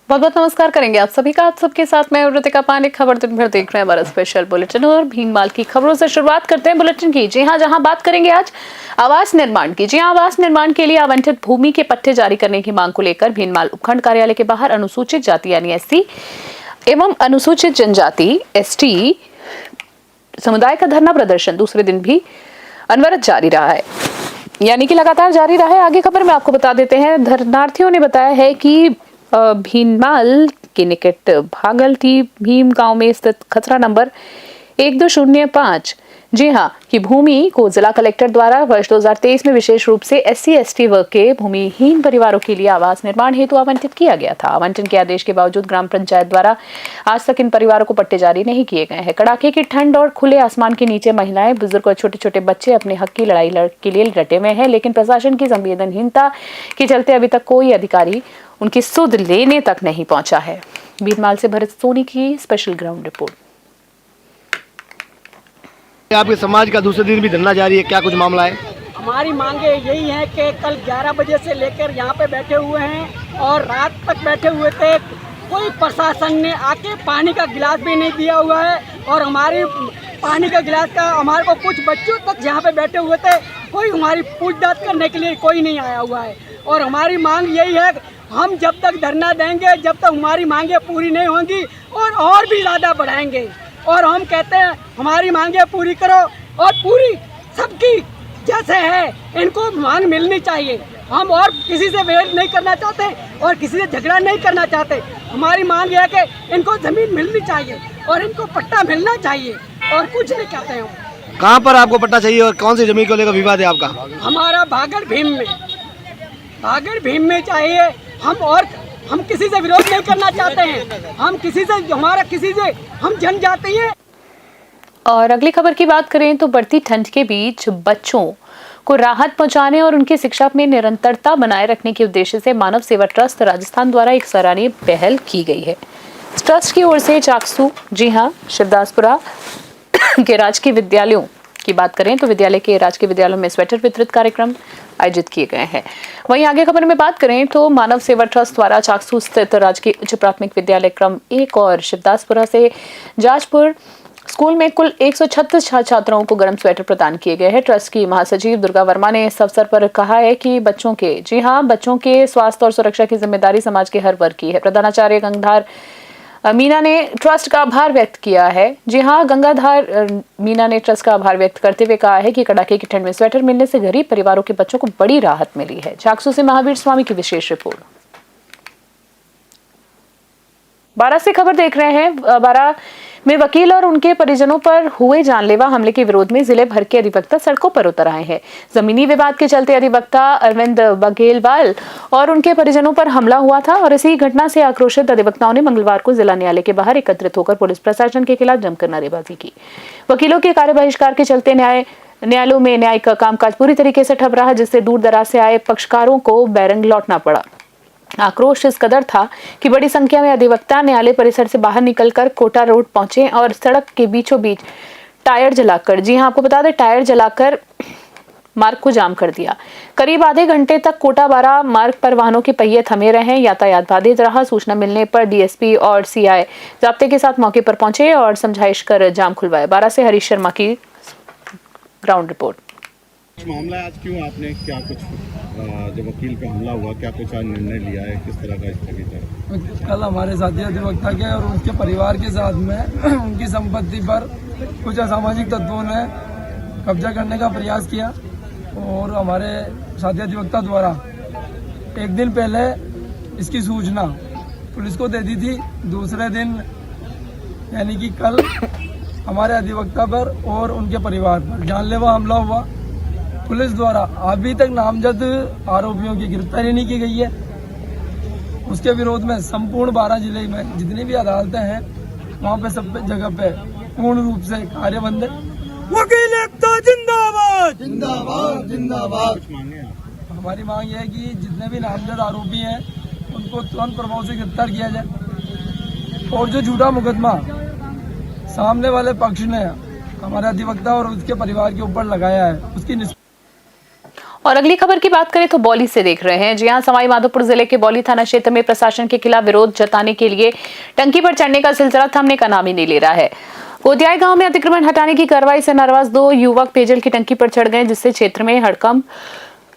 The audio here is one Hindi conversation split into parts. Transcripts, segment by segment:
बहुत बहुत नमस्कार करेंगे आप सभी का। आप सबके साथ मैं ऋतिका पांडे। खबर दिन भर देख रहे हैं हमारा स्पेशल बुलेटिन और भीनमाल की खबरों से शुरुआत करते हैं बुलेटिन की। जी हां, जहां बात करेंगे आज आवास निर्माण की। जी हां, आवास निर्माण के लिए आवंटित भूमि के पट्टे जारी करने की मांग को लेकर भीनमाल उपखंड कार्यालय के बाहर अनुसूचित जाति यानी एससी एवं अनुसूचित जनजाति एसटी समुदाय का धरना प्रदर्शन दूसरे दिन भी अनवरत जारी रहा है, यानी कि लगातार जारी रहा है। आगे खबर में आपको बता देते हैं, धरनार्थियों ने बताया है कि भीनमाल के निकट भागलटी भीम गांव में स्थित खसरा नंबर 1205 जी हां की भूमि को जिला कलेक्टर द्वारा वर्ष 2023 में विशेष रूप से एससी एसटी वर्ग के भूमिहीन परिवारों के लिए आवास निर्माण हेतु आवंटित किया गया था। आवंटन के आदेश के बावजूद ग्राम पंचायत द्वारा आज तक इन परिवारों को पट्टे जारी नहीं किए गए हैं। कड़ाके की ठंड और खुले आसमान के नीचे महिलाएं, बुजुर्ग और छोटे छोटे बच्चे अपने हक की लड़ाई के लिए डटे हुए हैं, लेकिन प्रशासन की संवेदनहीनता के चलते अभी तक कोई अधिकारी उनकी सुध लेने तक नहीं पहुंचा है। भीनमाल से भरत सोनी की स्पेशल ग्राउंड रिपोर्ट। आपके समाज का दूसरे दिन भी धरना जारी है, क्या कुछ मामला है? हमारी मांगे यही है कि कल 11 बजे से लेकर यहाँ पे बैठे हुए हैं और रात तक बैठे हुए थे। कोई प्रशासन ने आके पानी का गिलास भी नहीं दिया हुआ है और हमारी पानी का गिलास का हमारे को कुछ बच्चों तक यहाँ पे बैठे हुए थे, कोई हमारी पूछताछ करने के लिए कोई नहीं आया हुआ है। और हमारी मांग यही है, हम जब तक धरना देंगे, जब तक हमारी मांगे पूरी नहीं होंगी और भी ज़्यादा बढ़ाएंगे। और हम कहते हैं हमारी मांगे पूरी करो और पूरी सबकी जैसे है इनको मांग मिलनी चाहिए। हम और किसी से वेट नहीं करना चाहते और किसी से झगड़ा नहीं करना चाहते। हमारी मांग यह है कि इनको ज़मीन मिलनी चाहिए और इनको पट्टा मिलना चाहिए और कुछ नहीं कहते हैं। कहाँ पर आपको पट्टा चाहिए और कौन सी जमीन को लेकर विवाद है आपका? हमारा भागड़ भीम में चाहिए। हम किसी से विरोध नहीं करना चाहते हैं, हम जनजाति है। और अगली खबर की बात करें तो बढ़ती ठंड के बीच बच्चों को राहत पहुंचाने और उनकी शिक्षा में निरंतरता बनाए रखने के उद्देश्य से मानव सेवा ट्रस्ट राजस्थान द्वारा एक सराहनीय पहल की गई है। ट्रस्ट की ओर से चाकसू, जी हां, शिवदासपुरा के राजकीय विद्यालयों की बात करें तो विद्यालय के राजकीय विद्यालयों में स्वेटर वितरित कार्यक्रम आयोजित किए गए हैं। वहीं आगे खबर में बात करें तो मानव सेवा ट्रस्ट द्वारा चाकसू स्थित राजकीय उच्च प्राथमिक विद्यालय क्रम 1 और शिवदासपुरा से जाजपुर स्कूल में कुल 136 छात्राओं को गर्म स्वेटर प्रदान किए गए हैं। ट्रस्ट की महासचिव दुर्गा वर्मा ने इस अवसर पर कहा है कि बच्चों के स्वास्थ्य और सुरक्षा की जिम्मेदारी समाज के हर वर्ग की है। प्रधानाचार्य गंगाधार मीना ने ट्रस्ट का आभार व्यक्त किया है। जी हां, गंगाधार मीना ने ट्रस्ट का आभार व्यक्त करते हुए कहा है कि कड़ाके की ठंड में स्वेटर मिलने से गरीब परिवारों के बच्चों को बड़ी राहत मिली है। चाकसू से महावीर स्वामी की विशेष रिपोर्ट। बारा से खबर देख रहे हैं। बारा में वकील और उनके परिजनों पर हुए जानलेवा हमले के विरोध में जिले भर के अधिवक्ता सड़कों पर उतर आए हैं। जमीनी विवाद के चलते अधिवक्ता अरविंद बघेलवाल और उनके परिजनों पर हमला हुआ था और इसी घटना से आक्रोशित अधिवक्ताओं ने मंगलवार को जिला न्यायालय के बाहर एकत्रित होकर पुलिस प्रशासन के खिलाफ जमकर नारेबाजी की। वकीलों के कार्य बहिष्कार के चलते न्यायालयों में न्यायिक कामकाज पूरी तरीके से ठप रहा, जिससे दूर दराज से आए पक्षकारों को बैरंग लौटना पड़ा। आक्रोश इस कदर था कि बड़ी संख्या में अधिवक्ता न्यायालय परिसर से बाहर निकलकर कोटा रोड पहुंचे और सड़क के बीचों बीच टायर जलाकर, जी हां, आपको बता दें, टायर जलाकर मार्ग को जाम कर दिया। करीब आधे घंटे तक कोटा बारा मार्ग पर वाहनों के पहिए थमे रहे, यातायात बाधित रहा। सूचना मिलने पर डीएसपी और सीआई जाब्ते के साथ मौके पर पहुंचे और समझाइश कर जाम खुलवाया। बारा से हरीश शर्मा की ग्राउंड रिपोर्ट। मामला आज क्यों आपने क्या कुछ जब वकील पे हमला हुआ, क्या कुछ आज निर्णय लिया है, किस तरह का स्थगित है? कल हमारे साथी अधिवक्ता के और उनके परिवार के साथ में उनकी संपत्ति पर कुछ असामाजिक तत्वों ने कब्जा करने का प्रयास किया और हमारे साथी अधिवक्ता द्वारा एक दिन पहले इसकी सूचना पुलिस को दे दी थी। दूसरे दिन यानी कि कल हमारे अधिवक्ता पर और उनके परिवार पर जानलेवा हमला हुआ। पुलिस द्वारा अभी तक नामजद आरोपियों की गिरफ्तारी नहीं की गई है। उसके विरोध में संपूर्ण बारा जिले में जितनी भी अदालतें हैं वहाँ पे सब जगह पे पूर्ण रूप से कार्य बंद है। वकील एकता जिंदाबाद, जिंदाबाद, जिंदाबाद। हमारी मांग यह है कि जितने भी नामजद आरोपी हैं उनको तुरंत प्रभाव से गिरफ्तार किया जाए और जो झूठा मुकदमा सामने वाले पक्ष ने हमारे अधिवक्ता और उसके परिवार के ऊपर लगाया है उसकी और अगली खबर की बात करें तो बौली से देख रहे हैं। जी हां, सवाई माधोपुर जिले के बौली थाना क्षेत्र में प्रशासन के खिलाफ विरोध जताने के लिए टंकी पर चढ़ने का सिलसिला थमने का नाम ही नहीं ले रहा है। कोदियाई गांव में अतिक्रमण हटाने की कार्रवाई से नाराज 2 युवक पेयजल की टंकी पर चढ़ गए, जिससे क्षेत्र में हड़कंप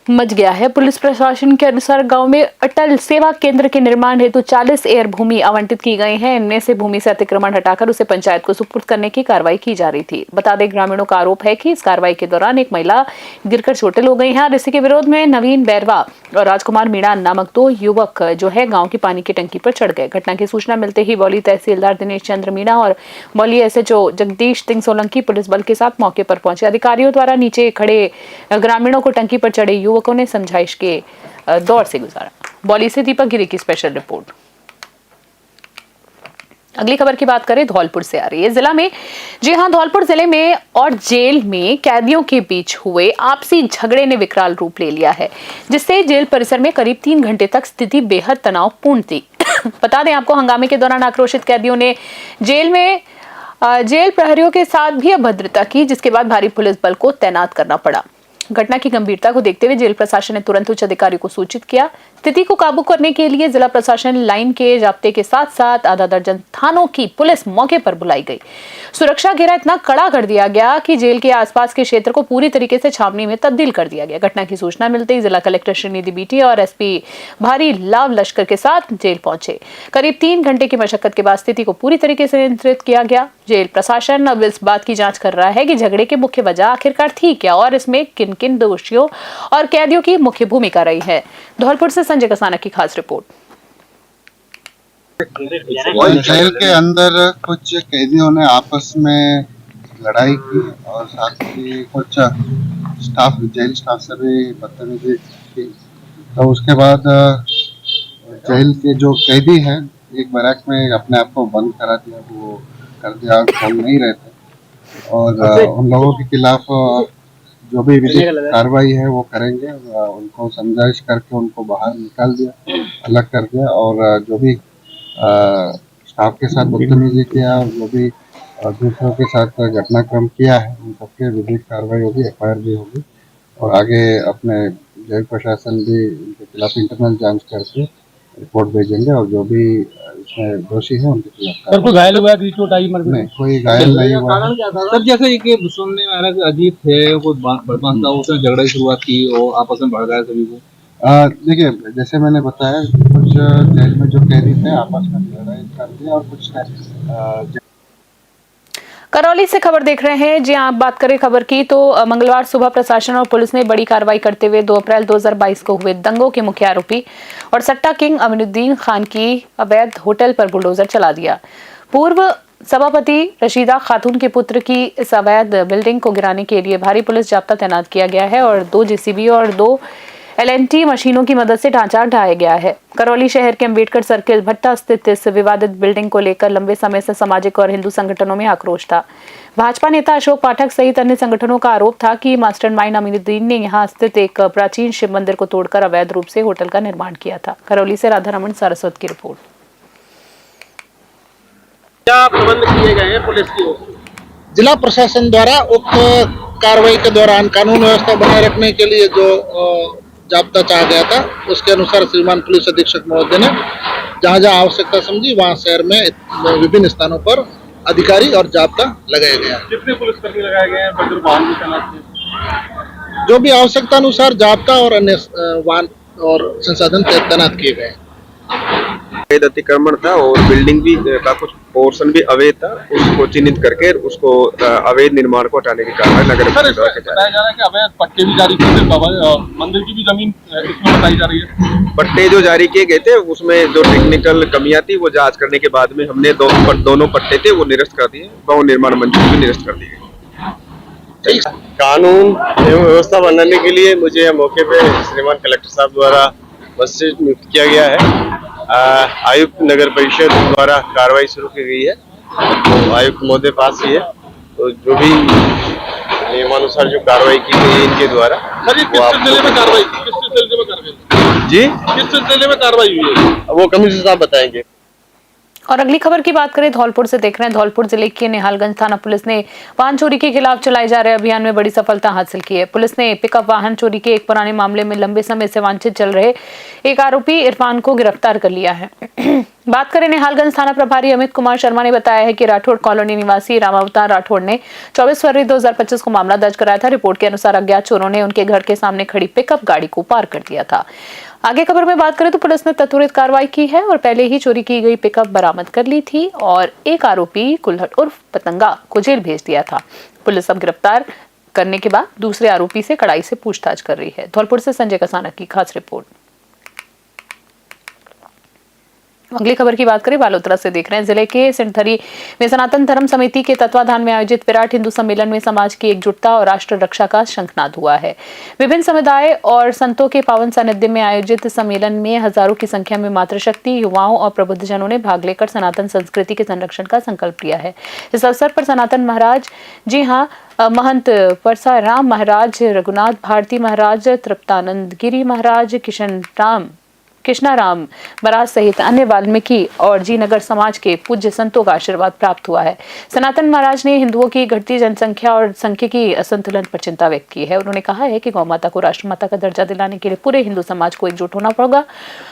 मच गया है। पुलिस प्रशासन के अनुसार गांव में अटल सेवा केंद्र के निर्माण हेतु 40 एयर भूमि आवंटित की गई है। इनमें से भूमि से अतिक्रमण हटाकर उसे पंचायत को सुपुर्द करने की कार्रवाई की जा रही थी। बता दें, ग्रामीणों का आरोप है कि इस कार्रवाई के दौरान एक महिला गिरकर चोटिल हो गई है और इसी के विरोध में नवीन बैरवा और राजकुमार मीणा नामक 2 युवक जो है गाँव की पानी की टंकी पर चढ़ गए। घटना की सूचना मिलते ही बौली तहसीलदार दिनेश चंद्र मीणा और बौली SHO जगदीश सिंह सोलंकी पुलिस बल के साथ मौके पर पहुंचे। अधिकारियों द्वारा नीचे खड़े ग्रामीणों को टंकी पर चढ़े युवकों ने समझाइश के दौर से गुजारा। बौली से दीपक गिरी की स्पेशल रिपोर्ट। अगली खबर की बात करें, धौलपुर से आ रही है। जिला में, जी हां, धौलपुर जिले में और जेल में कैदियों के बीच हुए आपसी झगड़े ने विकराल रूप ले लिया है, जिससे जेल परिसर में करीब 3 घंटे तक स्थिति बेहद तनावपूर्ण थी। बता दें आपको, हंगामे के दौरान आक्रोशित कैदियों ने जेल प्रहरियों के साथ भी अभद्रता की, जिसके बाद भारी पुलिस बल को तैनात करना पड़ा। घटना की गंभीरता को देखते हुए जेल प्रशासन ने तुरंत उच्च अधिकारी को सूचित किया। स्थिति को काबू करने के लिए जिला प्रशासन लाइन के जाब्ते के साथ साथ आधा दर्जन थानों की पुलिस मौके पर बुलाई गई। सुरक्षा घेरा इतना कड़ा कर दिया गया कि जेल के आसपास के क्षेत्र को पूरी तरीके से छावनी में तब्दील कर दिया गया। घटना की सूचना मिलते ही जिला कलेक्टर श्रीनिधि बीटी और SP भारी लाव लश्कर के साथ जेल पहुंचे। करीब 3 घंटे की मशक्कत के बाद स्थिति को पूरी तरीके से नियंत्रित किया गया। जेल प्रशासन अब इस बात की जांच कर रहा है कि झगड़े की मुख्य वजह आखिरकार थी क्या और इसमें किन किन दोषियों और कैदियों की मुख्य भूमिका रही है। धौलपुर से संजय कसाना की खास रिपोर्ट। जेल के अंदर कुछ कैदियों ने आपस में लड़ाई की और साथ ही कुछ जेल स्टाफ से भी बदतमीजी की। तो उसके बाद जेल के जो कैदी हैं एक बैरक में अपने आप को बंद करा दिया, वो कर दिया, खोल नहीं रहे थे और उन लोगों के खिलाफ जो भी विधिक कार्रवाई है वो करेंगे। उनको समझाइश करके उनको बाहर निकाल दिया, अलग कर दिया और जो भी स्टाफ के साथ बदतमीजी किया और जो भी दूसरों के साथ घटनाक्रम किया है उन सबके विधिक कार्रवाई होगी, FIR भी होगी और आगे अपने जेल प्रशासन भी उनके खिलाफ इंटरनल जांच करके रिपोर्ट भेजेंगे और जो भी इसमें दोषी है उनके खिलाफ। कोई घायल हुआ है, चोट आई? नहीं, कोई घायल नहीं हुआ है। सर, जैसे कि सुनने में आ रहा है अजीत थे, कोई बदमाश था, उसने झगड़े की शुरुआत की और आपस में भड़ गए सभी को। देखिए, जैसे मैंने बताया, कुछ जेल में जो कैदी थे आपस में लड़ाई कर दी और कुछ करौली से खबर देख रहे हैं। जी आप बात करें खबर की तो मंगलवार सुबह प्रशासन और पुलिस ने बड़ी कार्रवाई करते हुए 2 अप्रैल 2022 को हुए दंगों के मुख्य आरोपी और सट्टा किंग अमीनुद्दीन खान की अवैध होटल पर बुलडोजर चला दिया। पूर्व सभापति रशीदा खातून के पुत्र की इस अवैध बिल्डिंग को गिराने के लिए भारी पुलिस जाब्ता तैनात किया गया है और 2 JCB और 2 LNT मशीनों की मदद से ढांचा ढाया गया है। करौली शहर के अम्बेडकर सर्किल भट्टा स्थित इस विवादित बिल्डिंग को लेकर लंबे समय से सामाजिक और हिंदू संगठनों में आक्रोश था। भाजपा नेता अशोक पाठक सहित अन्य संगठनों का आरोप था कि मास्टरमाइंड अमीनुद्दीन ने यहां स्थित एक प्राचीन शिव मंदिर को तोड़कर अवैध रूप से होटल का निर्माण किया था। करौली से राधारमण सारस्वत की रिपोर्ट। क्या प्रबंध किए गए हैं पुलिस की ओर से? जिला प्रशासन द्वारा उक्त कार्रवाई के दौरान कानून व्यवस्था बनाए रखने के लिए जो जाब्ता चाहा गया था उसके अनुसार श्रीमान पुलिस अधीक्षक महोदय ने जहां जहां आवश्यकता समझी वहां शहर में विभिन्न स्थानों पर अधिकारी और जाब्ता लगाया गया। कितने पुलिसकर्मी लगाए गए हैं? बहादुर वाहन भी तैनात हैं? जो भी आवश्यकता अनुसार जाब्ता और अन्य वाहन और संसाधन तैनात किए गए। अवैध अतिक्रमण था और बिल्डिंग भी का कुछ पोर्शन भी अवैध था, उसको चिन्हित करके उसको अवैध निर्माण को हटाने की कार्रवाई नगर बताया जा रहा है कि अवैध पट्टे भी जारी किए गए, मंदिर की भी जमीन इसमें बताई जा रही है। पट्टे जो जारी किए गए थे उसमें जो टेक्निकल कमियां थी वो जांच करने के बाद में हमने दोनों पट्टे थे वो निरस्त कर दिए, बहु निर्माण मंजूरी भी निरस्त कर दी गई। कानून एवं व्यवस्था बनाने के लिए मुझे मौके पे श्रीमान कलेक्टर साहब द्वारा मजिस्ट्रेट नियुक्त किया गया है। आयुक्त नगर परिषद द्वारा कार्रवाई शुरू की गई है, तो आयुक्त महोदय पास ही है, तो जो भी नियमानुसार जो कार्रवाई की गई है इनके द्वारा। सर, ये किस सिलसिले में कार्रवाई जी किस सिलसिले में कार्रवाई हुई है वो कमिश्नर साहब बताएंगे। और अगली खबर की बात करें धौलपुर से, देख रहे हैं धौलपुर जिले के निहालगंज थाना पुलिस ने वाहन चोरी के खिलाफ चलाए जा रहे अभियान में बड़ी सफलता हासिल की है। पुलिस ने पिकअप वाहन चोरी के एक पुराने मामले में लंबे समय से वांछित चल रहे एक आरोपी इरफान को गिरफ्तार कर लिया है। बात करें निहालगंज थाना प्रभारी अमित कुमार शर्मा ने बताया है कि राठौड़ कॉलोनी निवासी रामावतार राठौड़ ने 24 फरवरी 2025 को मामला दर्ज कराया था। रिपोर्ट के अनुसार अज्ञात चोरों ने उनके घर के सामने खड़ी पिकअप गाड़ी को पार कर दिया था। आगे खबर में बात करें तो पुलिस ने त्वरित कार्रवाई की है और पहले ही चोरी की गई पिकअप बरामद कर ली थी और एक आरोपी कुल्हड़ उर्फ पतंगा को जेल भेज दिया था। पुलिस अब गिरफ्तार करने के बाद दूसरे आरोपी से कड़ाई से पूछताछ कर रही है। धौलपुर से संजय कसाना की खास रिपोर्ट। अगली खबर की बात करें बालोतरा से, देख रहे हैं जिले के सिंधरी में सनातन धर्म समिति के तत्वाधान में आयोजित विराट हिंदू सम्मेलन में समाज की एकजुटता और राष्ट्र रक्षा का शंखनाद हुआ है। विभिन्न समुदाय और संतों के पावन सानिध्य में आयोजित सम्मेलन में हजारों की संख्या में मातृशक्ति, युवाओं और प्रबुद्धजनों ने भाग लेकर सनातन संस्कृति के संरक्षण का संकल्प लिया है। इस अवसर पर सनातन महाराज, जी हाँ, महंत परसाराम महाराज, रघुनाथ भारती महाराज, तृप्तानंद गिरी महाराज, कृष्णाराम महाराज सहित अन्य वाल्मीकि और जी नगर समाज के पूज्य संतों का आशीर्वाद प्राप्त हुआ है। सनातन महाराज ने हिंदुओं की घटती जनसंख्या और सांख्यिकी असंतुलन पर चिंता व्यक्त की है। उन्होंने कहा है कि गौ माता को राष्ट्रमाता का दर्जा दिलाने के लिए पूरे हिंदू समाज को एकजुट होना पड़ेगा।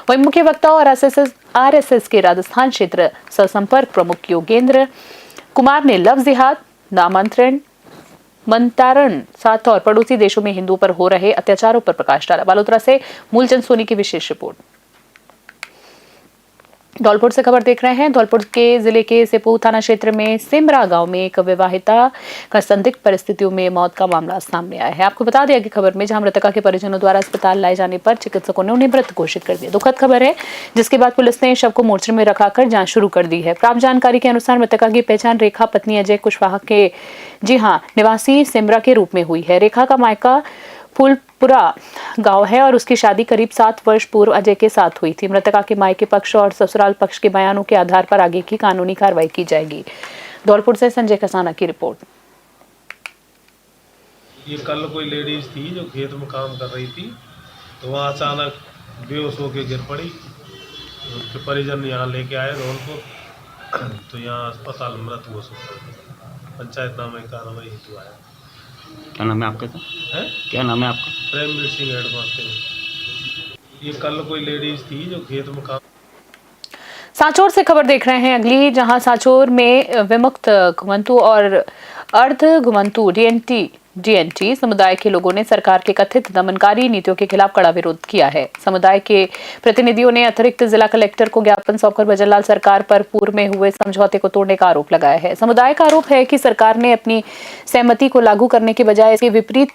वहीं मुख्य वक्ता और आरएसएस के राजस्थान क्षेत्र सहसंपर्क प्रमुख योगेंद्र कुमार ने लव जिहाद, नामांतरण, मंतारण साथ और पड़ोसी देशों में हिंदुओं पर हो रहे अत्याचारों पर प्रकाश डाला। बालोतरा से मूलचंद सोनी की विशेष रिपोर्ट। धौलपुर से खबर देख रहे हैं। धौलपुर के जिले के सेपू थाना क्षेत्र में सिमरा गांव में एक विवाहिता का संदिग्ध परिस्थितियों में मौत का मामला सामने आया है। आपको बता दें कि खबर में जहां मृतका के परिजनों द्वारा अस्पताल लाए जाने पर चिकित्सकों ने उन्हें मृत घोषित कर दिया। दुखद खबर है, जिसके बाद पुलिस ने शव को मोर्चे में रखाकर जांच शुरू कर दी है। प्राप्त जानकारी के अनुसार मृतका की पहचान रेखा पत्नी अजय कुशवाहा के, जी हाँ, निवासी सिमरा के रूप में हुई है। रेखा का मायका फूलपुरा गांव है और उसकी शादी करीब 7 वर्ष पूर्व अजय के साथ हुई थी। मृतका के मायके पक्ष और ससुराल पक्ष के बयानों के आधार पर आगे की कानूनी कार्रवाई की जाएगी। धौलपुर से संजय कसाना की रिपोर्ट। ये कल कोई लेडीज थी जो खेत में काम कर रही थी, तो वहाँ अचानक बेहोश होकर गिर पड़ी। उनके परिजन यहाँ लेके आए धौलपुर, तो यहाँ अस्पताल में मृत घोषित कर दिया। पंचायतनामे कार्रवाई हेतु आया। क्या नाम है आपका? है? क्या नाम है आपका? प्रेमवीर सिंह हेडमास्टर। ये कल कोई लेडीज थी जो खेत में काम। सांचौर से खबर देख रहे हैं अगली, जहां सांचौर में विमुक्त घुमंतु और अर्ध घुमंतु डीएनटी समुदाय के लोगों ने सरकार के कथित दमनकारी नीतियों के खिलाफ कड़ा विरोध किया है। समुदाय के प्रतिनिधियों ने अतिरिक्त जिला कलेक्टर को ज्ञापन सौंपकर भजनलाल सरकार पर पूर्व में हुए समझौते को तोड़ने का आरोप लगाया है। समुदाय का आरोप है कि सरकार ने अपनी सहमति को लागू करने के बजाय इसके विपरीत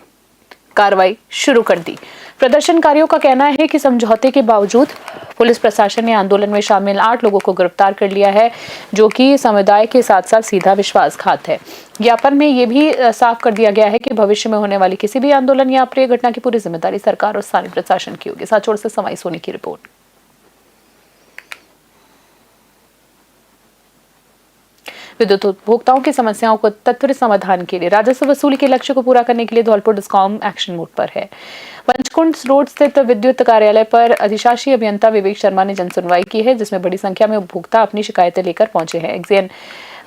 कार्रवाई शुरू कर दी। प्रदर्शनकारियों का कहना है कि समझौते के बावजूद पुलिस प्रशासन ने आंदोलन में शामिल 8 लोगों को गिरफ्तार कर लिया है, जो कि समुदाय के साथ साथ सीधा विश्वासघात है। ज्ञापन में यह भी साफ कर दिया गया है कि भविष्य में होने वाली किसी भी आंदोलन या अप्रिय घटना की पूरी जिम्मेदारी सरकार और स्थानीय प्रशासन की होगी। सांचौर से समाई सोनी की रिपोर्ट। विद्युत उपभोक्ताओं की समस्याओं को त्वरित समाधान के लिए राजस्व वसूली के लक्ष्य को पूरा करने के लिए धौलपुर डिस्कॉम एक्शन मोड पर है। पंचकुंड रोड स्थित विद्युत कार्यालय पर अधिशासी अभियंता विवेक शर्मा ने जनसुनवाई की है, जिसमें बड़ी संख्या में उपभोक्ता अपनी शिकायतें लेकर पहुंचे हैं। एक्जेन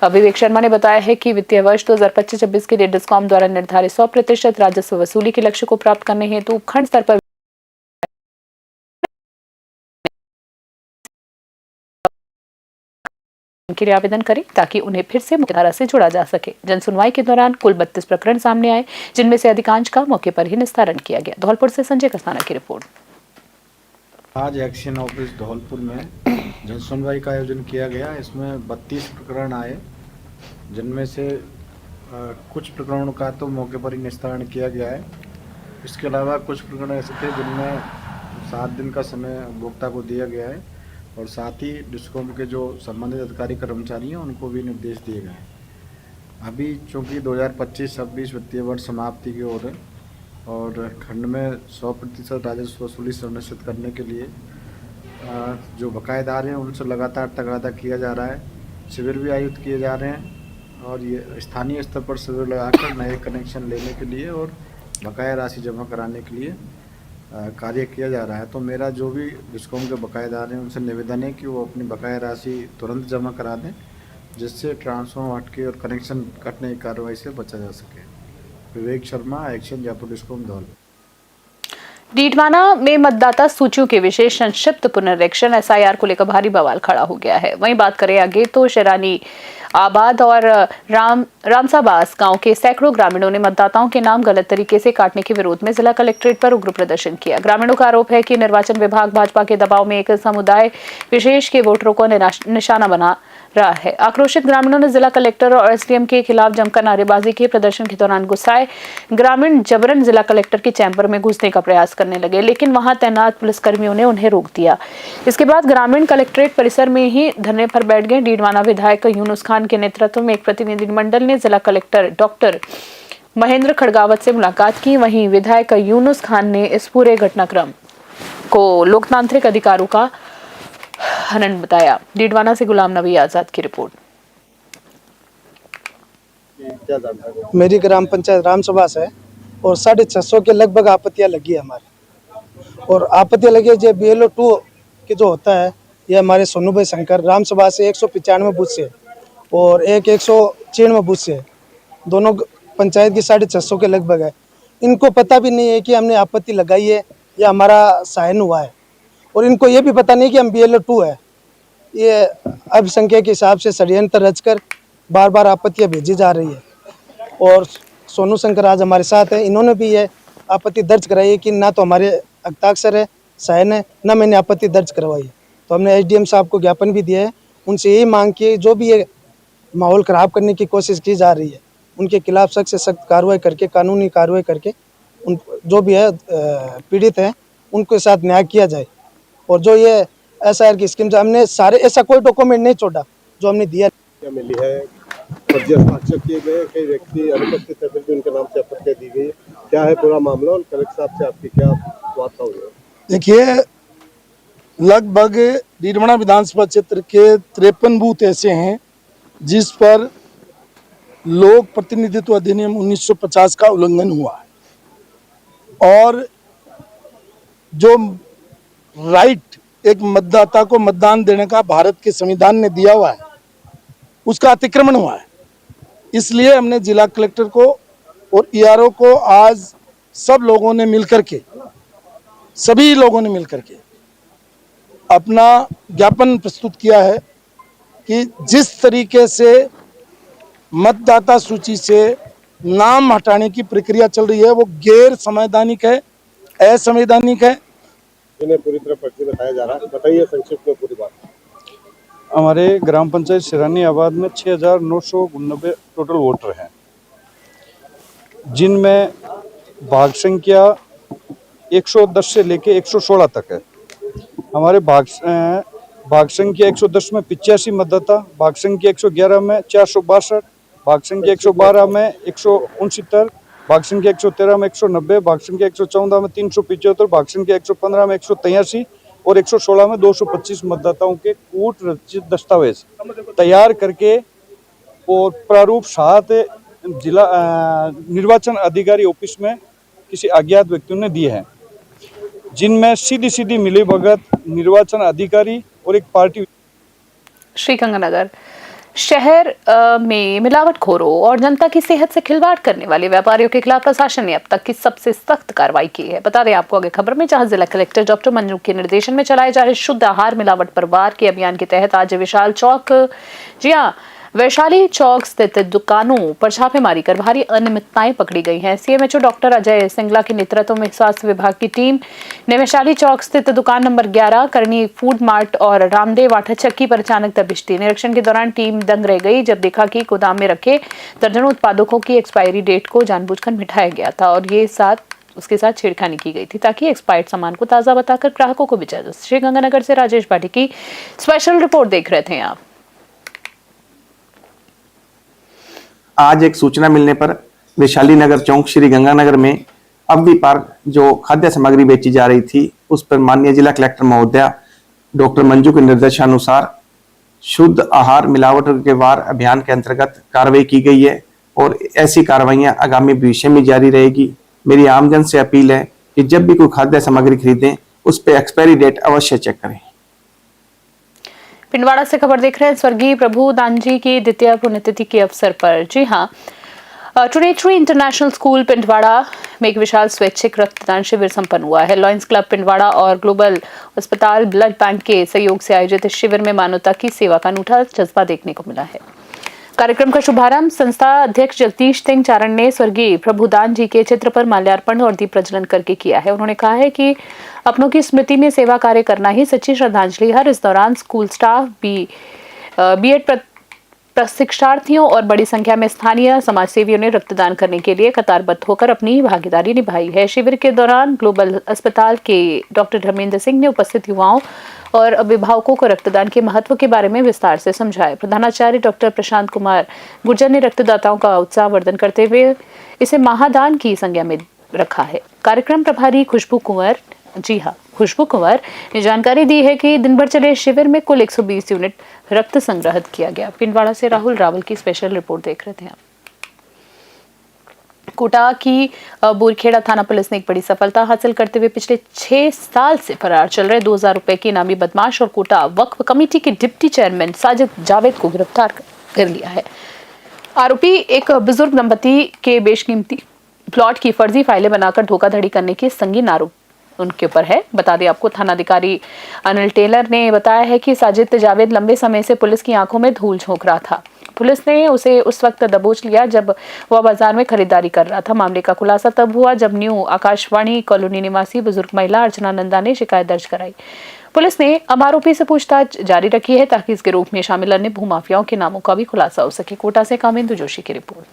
विवेक शर्मा ने बताया है कि वित्तीय वर्ष 2025-26 के लिए डिस्कॉम द्वारा निर्धारित 100% राजस्व वसूली के लक्ष्य को प्राप्त करने हेतु उपखंड स्तर पर के लिए आवेदन करें, ताकि उन्हें फिर से मुख्यधारा से जोड़ा जा सके। जनसुनवाई के दौरान कुल 32 प्रकरण सामने आए, जिनमें से अधिकांश का मौके पर ही निस्तारण किया गया। धौलपुर से संजय कसाना की रिपोर्ट। आज एक्शन ऑफिस धौलपुर में जनसुनवाई का आयोजन किया गया। इसमें 32 प्रकरण आए, जिनमें से कुछ प्रकरणों का तो मौके पर ही निस्तारण किया गया है। इसके अलावा कुछ प्रकरण ऐसे थे जिनमें 7 दिन का समय उपभोक्ता को दिया गया है, और साथ ही डिस्कॉम के जो संबंधित अधिकारी कर्मचारी हैं उनको भी निर्देश दिए गए हैं। अभी चूँकि 2025-26 वित्तीय वर्ष समाप्ति की ओर है और खंड में 100% राजस्व वसूली सुनिश्चित करने के लिए जो बकायेदार हैं उनसे लगातार तगादा किया जा रहा है। शिविर भी आयोजित किए जा रहे हैं और ये स्थानीय स्तर पर शिविर लगाकर नए कनेक्शन लेने के लिए और बकाया राशि जमा कराने के लिए कार्य किया जा रहा है। तो मेरा जो भी डिस्कॉम के बकायेदार हैं उनसे निवेदन है कि वो अपनी बकाया राशि तुरंत जमा करा दें, जिससे ट्रांसफार्मर हटके और कनेक्शन कटने की कार्रवाई से बचा जा सके। Vivek Sharma, action Jaipur discom Dholpur. डीडवाना में मतदाता सूचियों के विशेष संक्षिप्त पुनरीक्षण एसआईआर को लेकर भारी बवाल खड़ा हो गया है। वहीं बात करें आगे तो शेरानी आबाद और रामसाबास गांव के सैकड़ों ग्रामीणों ने मतदाताओं के नाम गलत तरीके से काटने के विरोध में जिला कलेक्ट्रेट पर उग्र प्रदर्शन किया। ग्रामीणों का आरोप है कि निर्वाचन विभाग भाजपा के दबाव में एक समुदाय विशेष के वोटरों को निशाना बना रहा है। आक्रोशित ग्रामीणों ने जिला कलेक्टर और एसडीएम के खिलाफ जमकर नारेबाजी की। प्रदर्शन के दौरान गुस्साए ग्रामीण जबरन जिला कलेक्टर के चैम्बर में घुसने का प्रयास करने लगे, लेकिन वहां तैनात पुलिसकर्मियों ने उन्हें रोक दिया। इसके बाद ग्रामीण कलेक्ट्रेट परिसर में ही धरने पर बैठ गए। डीडवाना विधायक यूनुस खान के नेतृत्व में एक प्रतिनिधिमंडल ने जिला कलेक्टर डॉक्टर महेंद्र खड़गावत से मुलाकात की। वहीं विधायक यूनुस खान ने इस पूरे घटनाक्रम को लोकतांत्रिक अधिकारों का हनन बताया। डीडवाना से गुलाम नबी आजाद की रिपोर्ट। मेरी ग्राम पंचायत रामसभास है और 650 के लगभग आपत्तियां लगी है हमारे, और आपत्तियां लगी है जो BLO 2 की जो होता है, ये हमारे सोनू भाई शंकर रामसभा से 195 बूथ से और एक 196 बूथ से, दोनों पंचायत की 650 के लगभग है। इनको पता भी नहीं है कि हमने आपत्ति लगाई है या हमारा साइन हुआ है, और इनको ये भी पता नहीं कि हम BLO 2 है। ये अल्पसंख्यक के हिसाब से षड्यंत्र रचकर बार बार आपत्तियां भेजी जा रही है। और सोनू शंकर आज हमारे साथ है, इन्होंने भी ये आपत्ति दर्ज कराई है कि ना तो हमारे हस्ताक्षर है, साइन है, ना मैंने आपत्ति दर्ज करवाई है। तो हमने SDM साहब को ज्ञापन भी दिया है, उनसे यही मांग की जो भी ये माहौल खराब करने की कोशिश की जा रही है उनके खिलाफ सख्त से सख्त कार्रवाई करके, कानूनी कार्रवाई करके उन जो भी है पीड़ित हैं उनके साथ न्याय किया जाए। और जो ये SIR की स्कीम हमने सारे, ऐसा कोई डॉक्यूमेंट नहीं छोड़ा जो हमने दिया। क्या मिली है, फर्जी हस्ताक्षर किए गए, कई व्यक्ति अनुपस्थित है, फिर भी उनके नाम से आपत्तियां दी गई, क्या है पूरा मामला और कलेक्टर साहब से आपकी क्या वार्ता हुई है? देखिए, लगभग डीडवाना विधानसभा क्षेत्र के 53 बूथ ऐसे हैं जिस पर लोक प्रतिनिधित्व अधिनियम 1950 का उल्लंघन हुआ है, और जो राइट एक मतदाता को मतदान देने का भारत के संविधान ने दिया हुआ है उसका अतिक्रमण हुआ है। इसलिए हमने जिला कलेक्टर को और ERO को आज सभी लोगों ने मिलकर के अपना ज्ञापन प्रस्तुत किया है कि जिस तरीके से मतदाता सूची से नाम हटाने की प्रक्रिया चल रही है वो गैर संवैधानिक है, असंवैधानिक है। इन्हें पूरी तरह फर्जी बताया जा रहा है, बताइए संक्षिप्त में पूरी बात। हमारे ग्राम पंचायत शेरानी आबाद में 6,999 टोटल वोटर हैं, जिनमें भाग संख्या 110 से लेके 116 तक है। हमारे भाग संख्या 110 में 85 मतदाता, भाग संख्या 111 में 462, भाग संख्या 112 में 169, भाग संख्या 113 में 190, भाग संख्या 114 में 375, भाग संख्या 115 में 183 और 116 में 225 मतदाताओं के कूट रचित दस्तावेज तैयार करके और प्रारूप साथ जिला निर्वाचन अधिकारी ऑफिस में किसी अज्ञात व्यक्तियों ने दिए हैं, जिनमें सीधी मिलीभगत निर्वाचन अधिकारी और एक पार्टी। श्रीगंगानगर शहर में मिलावटखोरों और जनता की सेहत से खिलवाड़ करने वाले व्यापारियों के खिलाफ प्रशासन ने अब तक की सबसे सख्त कार्रवाई की है। बता दें आपको आगे खबर में, जहां जिला कलेक्टर डॉक्टर मंजू के निर्देशन में चलाए जा रहे शुद्ध आहार मिलावट पर वार के अभियान के तहत आज वैशाली चौक स्थित दुकानों पर छापेमारी कर भारी अनियमितताएं पकड़ी गई हैं। CMHO डॉक्टर अजय सिंगला के नेतृत्व में स्वास्थ्य विभाग की टीम ने वैशाली चौक स्थित दुकान नंबर 11 करनी फूड मार्ट और रामदेव आटा चक्की पर अचानक दबिश दी। निरीक्षण के दौरान टीम दंग रह गई जब देखा कि गोदाम में रखे दर्जनों उत्पादकों की एक्सपायरी डेट को जानबूझकर मिटाया गया था और उसके साथ छेड़खानी की गई थी ताकि एक्सपायर्ड सामान को ताज़ा बताकर ग्राहकों को बेचा जा। श्रीगंगानगर से राजेश भाटी की स्पेशल रिपोर्ट देख रहे थे आप। आज एक सूचना मिलने पर वैशाली नगर चौक श्री गंगानगर में अवधि पार्क जो खाद्य सामग्री बेची जा रही थी उस पर माननीय जिला कलेक्टर महोदया डॉक्टर मंजू के निर्देशानुसार शुद्ध आहार मिलावट के वार अभियान के अंतर्गत कार्रवाई की गई है और ऐसी कार्रवाइयां आगामी भविष्य में जारी रहेगी। मेरी आमजन से अपील है कि जब भी कोई खाद्य सामग्री खरीदें उस पर एक्सपायरी डेट अवश्य चेक करें। पिंडवाड़ा से खबर देख रहे हैं। स्वर्गीय प्रभु दान जी की द्वितीय पुण्यतिथि के अवसर पर जी हाँ, ट्रिनिटी इंटरनेशनल स्कूल पिंडवाड़ा में एक विशाल स्वैच्छिक रक्तदान शिविर संपन्न हुआ है। लॉयंस क्लब पिंडवाड़ा और ग्लोबल अस्पताल ब्लड बैंक के सहयोग से आयोजित इस शिविर में मानवता की सेवा का अनूठा जज्बा देखने को मिला है। कार्यक्रम का शुभारंभ संस्था अध्यक्ष जगदीश सिंह चारण ने स्वर्गीय प्रभुदान जी के चित्र पर माल्यार्पण और दीप प्रज्वलन करके किया है। उन्होंने कहा है कि अपनों की स्मृति में सेवा कार्य करना ही सच्ची श्रद्धांजलि है। इस दौरान स्कूल स्टाफ बीएड प्रशिक्षार्थियों और बड़ी संख्या में स्थानीय समाजसेवियों ने रक्तदान करने के लिए कतारबद्ध होकर अपनी भागीदारी निभाई है। शिविर के दौरान ग्लोबल अस्पताल के डॉक्टर धर्मेंद्र सिंह ने उपस्थित युवाओं और अभिभावकों को रक्तदान के महत्व के बारे में विस्तार से समझाया। प्रधानाचार्य डॉक्टर प्रशांत कुमार गुर्जर ने रक्तदाताओं का उत्साहवर्धन करते हुए इसे महादान की संज्ञा में रखा है। कार्यक्रम प्रभारी खुशबू कुंवर ने जानकारी दी है कि दिन भर चले शिविर में कुल 120 यूनिट रक्त संग्रहित किया गया। पिंडवाड़ा से राहुल रावल की स्पेशल रिपोर्ट देख रहे थे आप। कोटा की बोरखेड़ा थाना पुलिस ने एक बड़ी सफलता हासिल करते हुए पिछले 6 साल से फरार चल रहे 2000 रुपए के इनामी बदमाश और कोटा वक्फ कमेटी के डिप्टी चेयरमैन साजिद जावेद को गिरफ्तार कर लिया है। आरोपी एक बुजुर्ग दंपति के बेशकीमती प्लॉट की फर्जी फाइलें बनाकर धोखाधड़ी करने के संगीन आरोप उनके ऊपर है। बता दें आपको, थानाधिकारी अनिल टेलर ने बताया है कि साजिद जावेद लंबे समय से पुलिस की आंखों में धूल झोंक रहा था। पुलिस ने उसे उस वक्त दबोच लिया जब वह बाजार में खरीदारी कर रहा था। मामले का खुलासा तब हुआ जब न्यू आकाशवाणी कॉलोनी निवासी बुजुर्ग महिला अर्चना नंदा ने शिकायत दर्ज कराई। पुलिस ने अब आरोपी से पूछताछ जारी रखी है ताकि इस गिरोह में शामिल अन्य भूमाफियाओं के नामों का भी खुलासा हो सके। कोटा से कामेंदु जोशी की रिपोर्ट।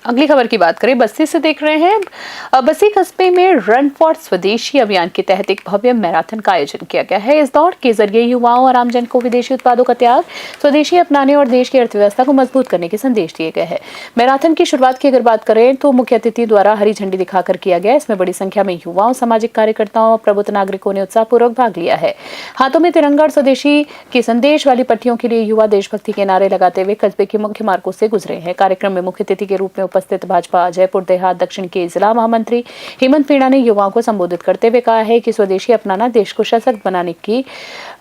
अगली खबर की बात करें, बस्सी से देख रहे हैं। बस्सी कस्बे में रन फॉर स्वदेशी अभियान के तहत एक भव्य मैराथन का आयोजन किया गया है। इस दौड़ के जरिए युवाओं और आमजन को विदेशी उत्पादों का त्याग, स्वदेशी अपनाने और देश की अर्थव्यवस्था को मजबूत करने के संदेश दिए गए हैं। मैराथन की शुरुआत की अगर बात करें तो मुख्य अतिथि द्वारा हरी झंडी दिखाकर किया गया। इसमें बड़ी संख्या में युवाओं, सामाजिक कार्यकर्ताओं और प्रबुद्ध नागरिकों ने उत्साहपूर्वक भाग लिया है। हाथों में तिरंगा और स्वदेशी के संदेश वाली पट्टियों के लिए युवा देशभक्ति के नारे लगाते हुए कस्बे के मुख्य मार्गों से गुजरे हैं। कार्यक्रम में मुख्य अतिथि के रूप में उपस्थित भाजपा जयपुर देहात दक्षिण के जिला महामंत्री हेमंत मीणा ने युवाओं को संबोधित करते हुए कहा है कि स्वदेशी अपनाना देश को सशक्त बनाने की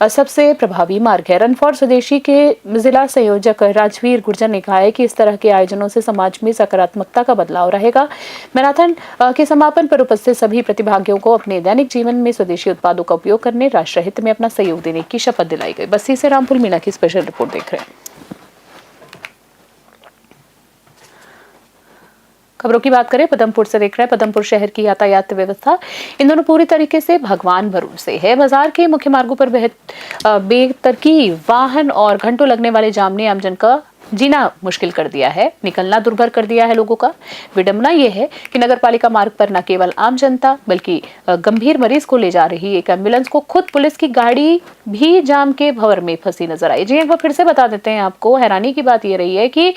सबसे प्रभावी मार्ग है। रन फॉर स्वदेशी के जिला संयोजक राजवीर गुर्जर ने कहा है कि इस तरह के आयोजनों से समाज में सकारात्मकता का बदलाव रहेगा। मैराथन के समापन पर उपस्थित सभी प्रतिभागियों को अपने दैनिक जीवन में स्वदेशी उत्पादों का उपयोग करने, राष्ट्र हित में अपना सहयोग देने की शपथ दिलाई गई। बस्सी से रामपुर मीणा की स्पेशल रिपोर्ट देख रहे हैं। खबरों की बात करें, पदमपुर से देख रहे हैं। पदमपुर शहर की यातायात व्यवस्था इन दोनों पूरी तरीके से भगवान भरोसे है। बाजार के मुख्य मार्गों पर बेतरतीब वाहन और घंटों लगने वाले जाम ने आमजन का जीना मुश्किल कर दिया है, निकलना दुर्भर कर दिया है लोगों का। विडंबना यह है कि नगरपालिका मार्ग पर न केवल आम जनता बल्कि गंभीर मरीज को ले जा रही एक एम्बुलेंस को खुद पुलिस की गाड़ी भी जाम के भंवर में फंसी नजर आई। जी एक बार फिर से बता देते हैं आपको, हैरानी की बात यह रही है कि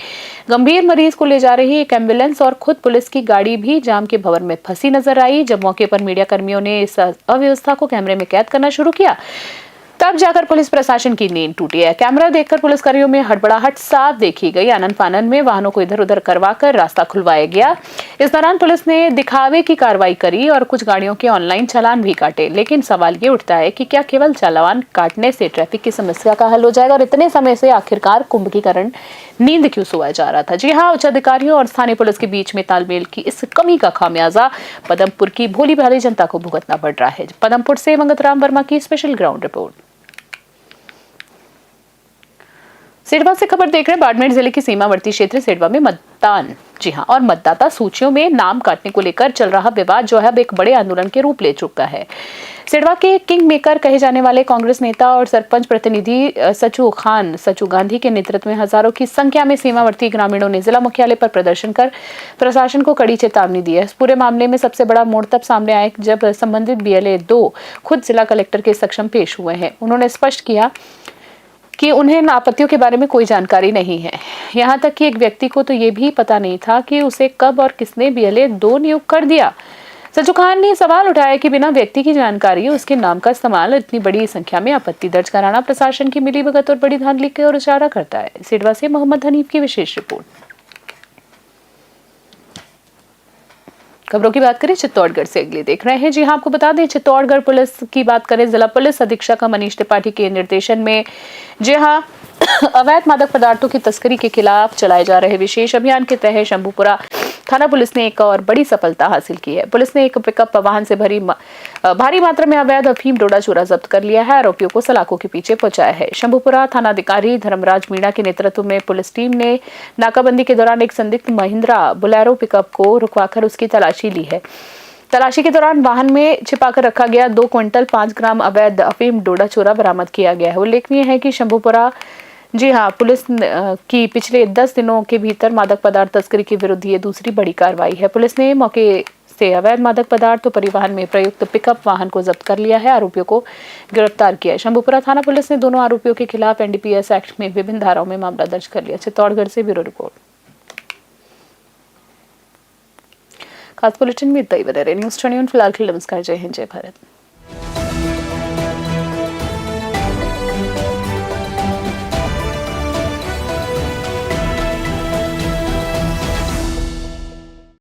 गंभीर मरीज को ले जा रही एक एम्बुलेंस और खुद पुलिस की गाड़ी भी जाम के भंवर में फंसी नजर आई। जब मौके पर मीडिया कर्मियों ने इस अव्यवस्था को कैमरे में कैद करना शुरू किया तब जाकर पुलिस प्रशासन की नींद टूटी है। कैमरा देखकर पुलिसकर्मियों में हड़बड़ाहट साफ देखी गई। आनन फानन में वाहनों को इधर उधर करवाकर रास्ता खुलवाया गया। इस दौरान पुलिस ने दिखावे की कार्रवाई करी और कुछ गाड़ियों के ऑनलाइन चालान भी काटे। लेकिन सवाल ये उठता है कि क्या केवल चालान काटने से ट्रैफिक की समस्या का हल हो जाएगा और इतने समय से आखिरकार कुंभ के कारण नींद क्यों सोया जा रहा था। जी हाँ, उच्च अधिकारियों और स्थानीय पुलिस के बीच में तालमेल की इस कमी का खामियाजा पदमपुर की भोली भाली जनता को भुगतना पड़ रहा है। पदमपुर से मंगतराम वर्मा की स्पेशल ग्राउंड रिपोर्ट। सेडवा से खबर देख रहे हैं। बाड़मेर जिले के सीमावर्ती क्षेत्र सेडवा में मतदान, जी हां, और मतदाता सूचियों में नाम काटने को लेकर चल रहा विवाद जो है अब एक बड़े आंदोलन के रूप ले चुका है। सेडवा के किंग मेकर कहे जाने वाले कांग्रेस नेता और सरपंच प्रतिनिधि सचू गांधी के नेतृत्व में हजारों की संख्या में सीमावर्ती ग्रामीणों ने जिला मुख्यालय पर प्रदर्शन कर प्रशासन को कड़ी चेतावनी दी है। इस पूरे मामले में सबसे बड़ा मोड़ तब सामने आया जब संबंधित BLA 2 खुद जिला कलेक्टर के समक्ष पेश हुए हैं। उन्होंने स्पष्ट किया कि उन्हें इन आपत्तियों के बारे में कोई जानकारी नहीं है। यहाँ तक कि एक व्यक्ति को तो ये भी पता नहीं था कि उसे कब और किसने BLA 2 नियुक्त कर दिया। सचू खान ने सवाल उठाया कि बिना व्यक्ति की जानकारी उसके नाम का इस्तेमाल इतनी बड़ी संख्या में आपत्ति दर्ज कराना प्रशासन की मिलीभगत और बड़ी धांधली की ओर इशारा करता है। सिडवा से मोहम्मद हनीफ की विशेष रिपोर्ट। खबरों की बात करें चित्तौड़गढ़ से अगली देख रहे हैं। जी हां, आपको बता दें चित्तौड़गढ़ पुलिस की बात करें, जिला पुलिस अधीक्षक मनीष त्रिपाठी के निर्देशन में जी हां अवैध मादक पदार्थों की तस्करी के खिलाफ चलाए जा रहे विशेष अभियान के तहत शंभूपुरा थाना पुलिस ने एक और बड़ी सफलता हासिल की है। पुलिस ने एक पिकअप वाहन से भारी मात्रा में अवैध अफीम डोडा चूरा जब्त कर लिया है। आरोपियों को सलाखों के पीछे पहुंचाया है। शंभूपुरा थानाधिकारी धर्मराज मीणा के नेतृत्व में पुलिस टीम ने नाकाबंदी के दौरान एक संदिग्ध महिंद्रा बोलेरो पिकअप को रुकवाकर उसकी तलाशी ली है। तलाशी के दौरान वाहन में छिपाकर रखा गया 2 क्विंटल 5 ग्राम अवैध अफीम डोडा चूरा बरामद किया गया है। उल्लेखनीय है कि शंभूपुरा जी हां पुलिस की पिछले 10 दिनों के भीतर मादक पदार्थ तस्करी के विरुद्ध ये दूसरी बड़ी कार्रवाई है। पुलिस ने मौके से अवैध मादक पदार्थ परिवहन में प्रयुक्त पिकअप वाहन को जब्त कर लिया है। आरोपियों को गिरफ्तार किया है। शंभूपुरा थाना पुलिस ने दोनों आरोपियों के खिलाफ एनडीपीएस एक्ट में विभिन्न धाराओं में मामला दर्ज कर लिया। चित्तौड़गढ़ से ब्यूरो रिपोर्ट। खास बुलेटिन में इतना ही। बने रहिए न्यूज़ 21 फिलहाल के लिए नमस्कार, जय हिंद, जय भारत।